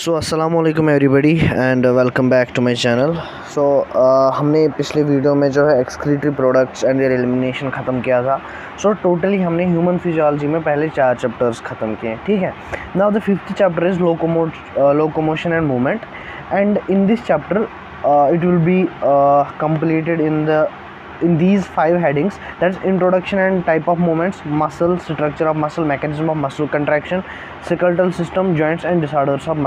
सो अस्सलाम वालेकुम everybody and welcome back to my channel. हमने पिछले वीडियो में जो है excretory products and their elimination ख़त्म किया था। टोटली हमने ह्यूमन फिजियोलॉजी में पहले 4 चैप्टर्स ख़त्म किए, ठीक है। Now the 5th chapter is locomotion and movement, and in this chapter it will be completed in these 5 headings, that's introduction and type of movements, muscle, structure of muscle, mechanism of muscle contraction, skeletal system, joints and disorders of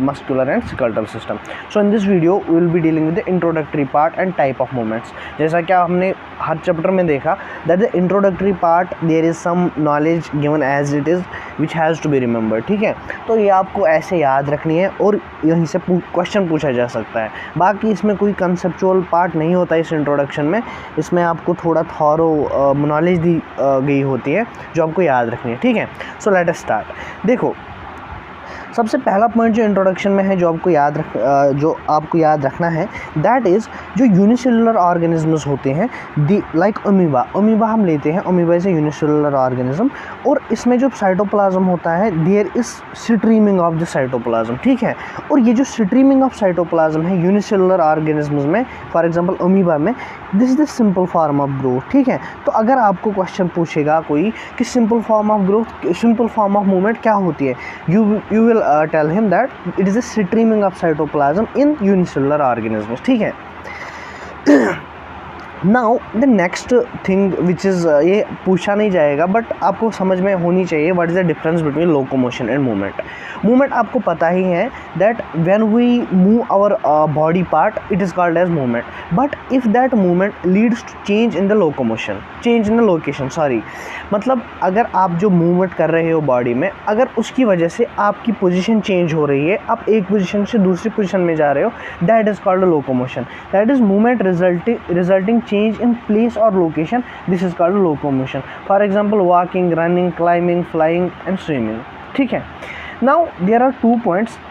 muscular and skeletal system. So in this video we will be dealing with the introductory part and type of movements. जैसा कि हमने हर chapter में देखा that the introductory part there is some knowledge given as it is which has to be remembered, ठीक है। तो ये आपको ऐसे याद रखनी है और यहीं से क्वेश्चन पूछा जा सकता है। बाकी इसमें कोई कंसेप्चुअल पार्ट नहीं होता इस इंट्रोडक्शन में, इसमें आपको थोड़ा थॉरो नॉलेज दी गई होती है जो आपको याद रखनी है, ठीक है। So let us start. देखो, सबसे पहला पॉइंट जो इंट्रोडक्शन में है जो आपको याद रखना है, दैट इज़ जो यूनिसेलुलर ऑर्गेनिजम्स होते हैं दी लाइक अमीबा हम लेते हैं, amoeba is a unicellular organism, और इसमें जो साइटोप्लाज्म होता है there is streaming of the cytoplasm, ठीक है। और ये जो स्ट्रीमिंग ऑफ साइटोप्लाज्म है यूनिसेलुलर ऑर्गेनिजम्स में, फॉर एग्जांपल अमीबा में, this is the simple form of growth, ठीक है। तो अगर आपको क्वेश्चन पूछेगा कोई कि simple form of growth, simple form of movement क्या होती है, you will tell him that it is a streaming of cytoplasm in unicellular organisms, ठीक है। Now the next thing which is, ये पूछा नहीं जाएगा बट आपको समझ में होनी चाहिए, what is the difference between locomotion and movement आपको पता ही है that when we move our body part it is called as movement, but if that movement leads to change in the location, मतलब अगर आप जो मूवमेंट कर रहे हो बॉडी में, अगर उसकी वजह से आपकी पोजीशन चेंज हो रही है, आप एक पोजीशन से दूसरी पोजीशन में जा रहे हो, that is called locomotion. That is movement resulting change in place or location, this is called locomotion. For example, walking, running, climbing, flying and swimming, ठीक है। Now there are 2 points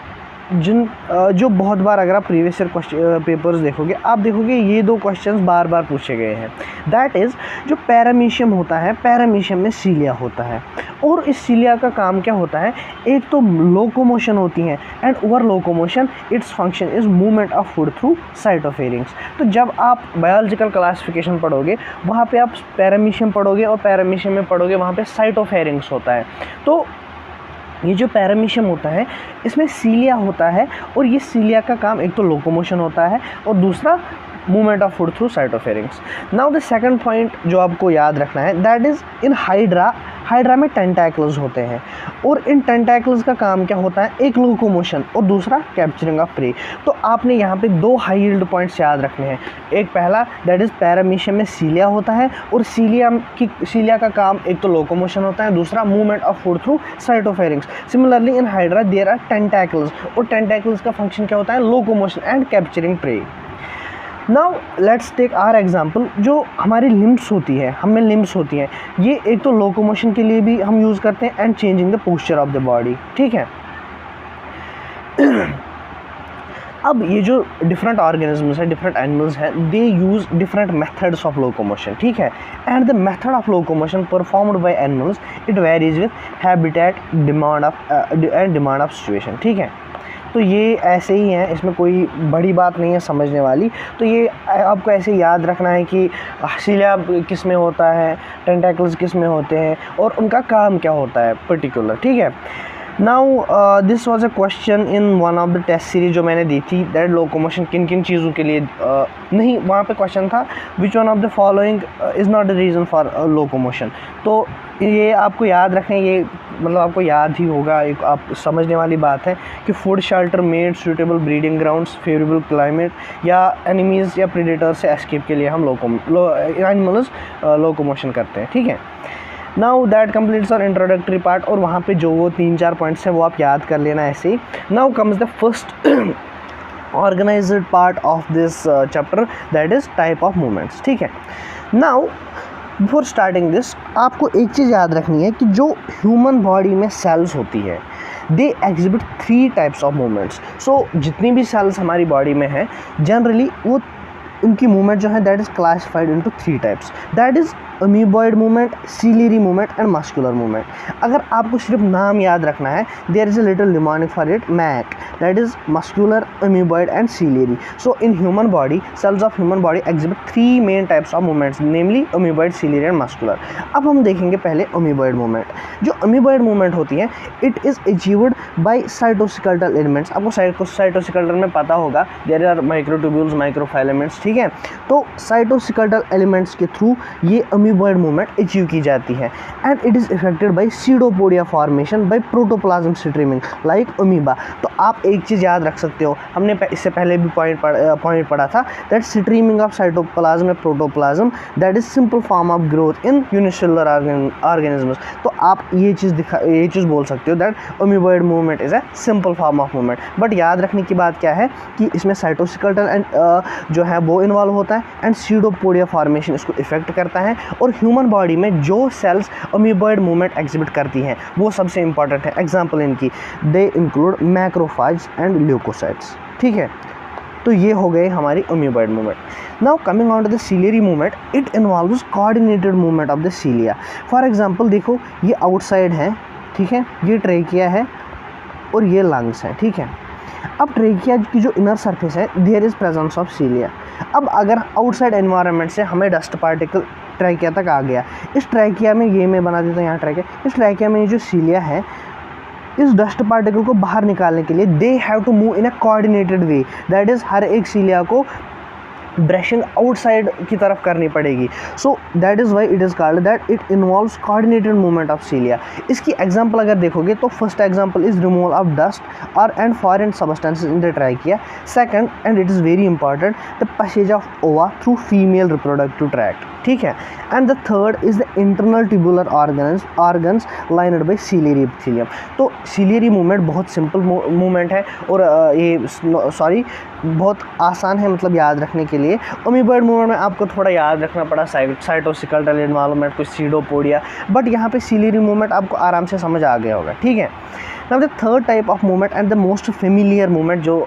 जो बहुत बार अगर आप प्रीवियस ईयर पेपर्स देखोगे, आप देखोगे ये 2 क्वेश्चंस बार बार पूछे गए हैं। दैट इज़ जो पैरामीशियम होता है, पैरामीशियम में सीलिया होता है, और इस सीलिया का काम क्या होता है, एक तो लोकोमोशन होती है, and over locomotion its function is movement of food through cytopharynx. तो जब आप बायोलॉजिकल क्लासिफिकेशन पढ़ोगे वहाँ पे आप पैरामीशियम पढ़ोगे, और पैरामीशियम में पढ़ोगे वहाँ पे साइटोफेरिंग्स होता है। तो ये जो पैरामीशियम होता है इसमें सीलिया होता है, और ये सीलिया का काम एक तो लोकोमोशन होता है और दूसरा movement of food through cytopharynx. Now the second point जो आपको याद रखना है, दैट इज़ इन हाइड्रा में टेंटैकल्स होते हैं, और इन टेंटैकल्स का काम क्या होता है, एक लोकोमोशन और दूसरा कैप्चरिंग ऑफ प्रे। तो आपने यहाँ पे 2 हाई यील्ड पॉइंट्स याद रखने हैं। एक पहला दैट इज़ पैरामीशियम में सीलिया होता है, और सीलिया का काम एक तो लोकोमोशन होता है, दूसरा movement of food through cytopharynx. Similarly in Hydra there are tentacles, और टेंटैकल्स का फंक्शन क्या होता है, locomotion and capturing prey. Now let's take our example, जो हमारी लिम्ब्स होती है, हमें लिम्ब्स होती हैं, ये एक तो लोकोमोशन के लिए भी हम यूज़ करते हैं and changing the posture of the body, ठीक है। अब ये जो डिफरेंट ऑर्गेनिजम्स हैं, डिफरेंट एनिमल्स हैं, they use different methods of locomotion, ठीक है। And the method of locomotion performed by animals it varies with habitat, demand of situation, ठीक है। तो ये ऐसे ही हैं, इसमें कोई बड़ी बात नहीं है समझने वाली। तो ये आपको ऐसे याद रखना है कि सीलिया किस में होता है, टेंटैकल्स किस में होते हैं, और उनका काम क्या होता है पर्टिकुलर, ठीक है। Now this was a question in one of the test series जो मैंने दी थी, दैट लोकोमोशन किन किन चीज़ों के लिए नहीं, वहाँ पे क्वेश्चन था which one of the following is not the reason for locomotion. तो ये आपको याद रखें, ये मतलब आपको याद ही होगा, एक आप समझने वाली बात है कि food shelter mate, suitable breeding grounds, favourable climate, या एनिमीज़ या प्रेडेटर से एस्केप के लिए हम एनिमल्स लोकोमोशन करते हैं, ठीक है। Now that completes our introductory part, और वहाँ पे जो वो 3-4 पॉइंट्स हैं वो आप याद कर लेना ऐसे ही। Now comes the first organised part of this chapter, that is type of movements, ठीक है। नाउ बिफोर स्टार्टिंग दिस, आपको एक चीज़ याद रखनी है कि जो ह्यूमन बॉडी में सेल्स होती है, they exhibit 3 types of movements. So जितनी भी सेल्स हमारी बॉडी में हैं, जनरली वो उनकी मूवमेंट जो है that is classified into 3 types, that is amoeboid movement, ciliary movement and muscular movement. अगर आपको सिर्फ नाम याद रखना है, there is a little mnemonic for it, MAC, that is muscular, amoeboid and ciliary. So in human body, cells of human body exhibit 3 main types of movements, namely amoeboid, ciliary and muscular. अब हम देखेंगे पहले amoeboid movement. जो amoeboid movement होती है, it is achieved by cytoskeletal elements. आपको cytoskeletal में पता होगा, देयर आर माइक्रोट्यूब्यूल्स, माइक्रोफिलामेंट्स, ठीक है। तो साइटोस्केलेटल एलिमेंट्स के थ्रू ये अमीबॉइड मूवमेंट अचीव की जाती है and it is effected by pseudopodia formation by protoplasm streaming like amoeba. तो आप एक चीज़ याद रख सकते हो, हमने इससे पहले भी पॉइंट पढ़ा था, दैट स्ट्रीमिंग ऑफ साइटोप्लाज्म या protoplasm that is simple form of growth in unicellular organisms. तो आप ये चीज़ बोल सकते हो that amoeboid movement is a simple form of movement. But याद रखने की बात क्या है कि इसमें साइटोस्केलेटल एंड जो है वो इन्वॉल्व होता है एंड सीडोपोडिया फॉर्मेशन इसको इफेक्ट करता है। और ह्यूमन बॉडी में जो सेल्स अमीबॉइड मूवमेंट एग्जिबिट करती हैं वो सबसे इंपॉर्टेंट है। एग्जांपल इनकी, they include macrophages and leucocytes, ठीक है। तो ये हो गए हमारी amoeboid movement. Now coming on to the ciliary movement, it involves coordinated movement of the cilia. For example देखो, ये आउटसाइड है, ठीक है, ये ट्रेकिया है और ये लंग्स है, ठीक है। अब ट्रेकिया की जो इनर सरफेस है, there is presence of cilia. अब अगर आउटसाइड एनवायरनमेंट से हमें डस्ट पार्टिकल ट्रैकिया तक आ गया, इस ट्रैकिया में, ये मैं बना देता हूँ यहाँ ट्रैकिया, इस ट्रैकिया में ये जो सीलिया है, इस डस्ट पार्टिकल को बाहर निकालने के लिए they have to move in a coordinated way, that is हर एक सीलिया को ब्रशिंग आउटसाइड की तरफ करनी पड़ेगी। So that is why it is called that it involves coordinated movement of cilia. इसकी एग्जांपल अगर देखोगे तो first example is removal of dust और and foreign substances in the trachea. Second, and it is very important, the passage of ova through female reproductive tract, ठीक है। And the third is the internal tubular organs lined by ciliary epithelium. तो ciliary movement बहुत simple movement है और बहुत आसान है, मतलब याद रखने के लिए। अमीबॉइड मूवमेंट में आपको थोड़ा याद रखना पड़ा, साइटोस्केलेटल इन्वॉल्वमेंट, कुछ सीडोपोडिया, बट यहाँ पे सीलियरी मूवमेंट आपको आराम से समझ आ गया होगा, ठीक है। Now the third type of movement and the most familiar movement जो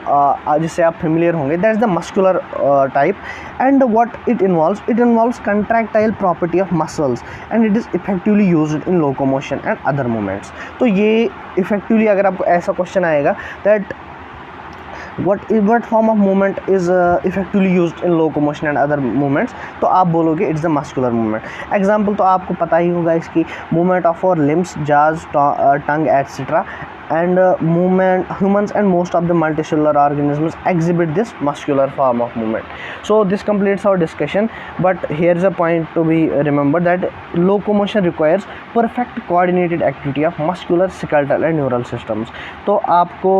जिससे आप फेमिलियर होंगे, that is the muscular type and what it involves contractile property of muscles and it is effectively used in locomotion and other movements. तो ये effectively, अगर आपको ऐसा question आएगा that what form of movement is effectively used in locomotion and other movements, तो आप बोलोगे it's the muscular movement. Example तो आपको पता ही होगा इसकी, मूवमेंट ऑफ आवर लिम्स, जाज, टंग etcetera and humans and most of the multicellular organisms exhibit this muscular form of movement. So this completes our discussion, but here is a point to be remembered that locomotion requires perfect coordinated activity of muscular, skeletal and neural systems. तो आपको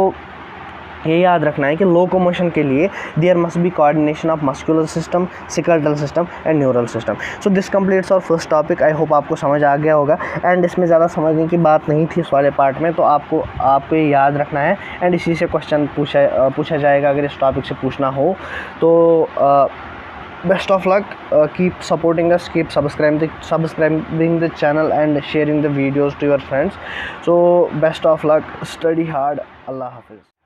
ये याद रखना है कि locomotion के लिए there must be coordination of muscular system, skeletal system and neural system. So this completes our first topic. I hope आपको समझ आ गया होगा एंड इसमें ज़्यादा समझने की बात नहीं थी इस वाले पार्ट में, तो आपको ये याद रखना है एंड इसी से क्वेश्चन पूछा जाएगा अगर इस टॉपिक से पूछना हो तो। Best of luck, keep supporting us, keep subscribing the channel and sharing the videos to your friends. So best of luck, study hard, Allah Hafiz.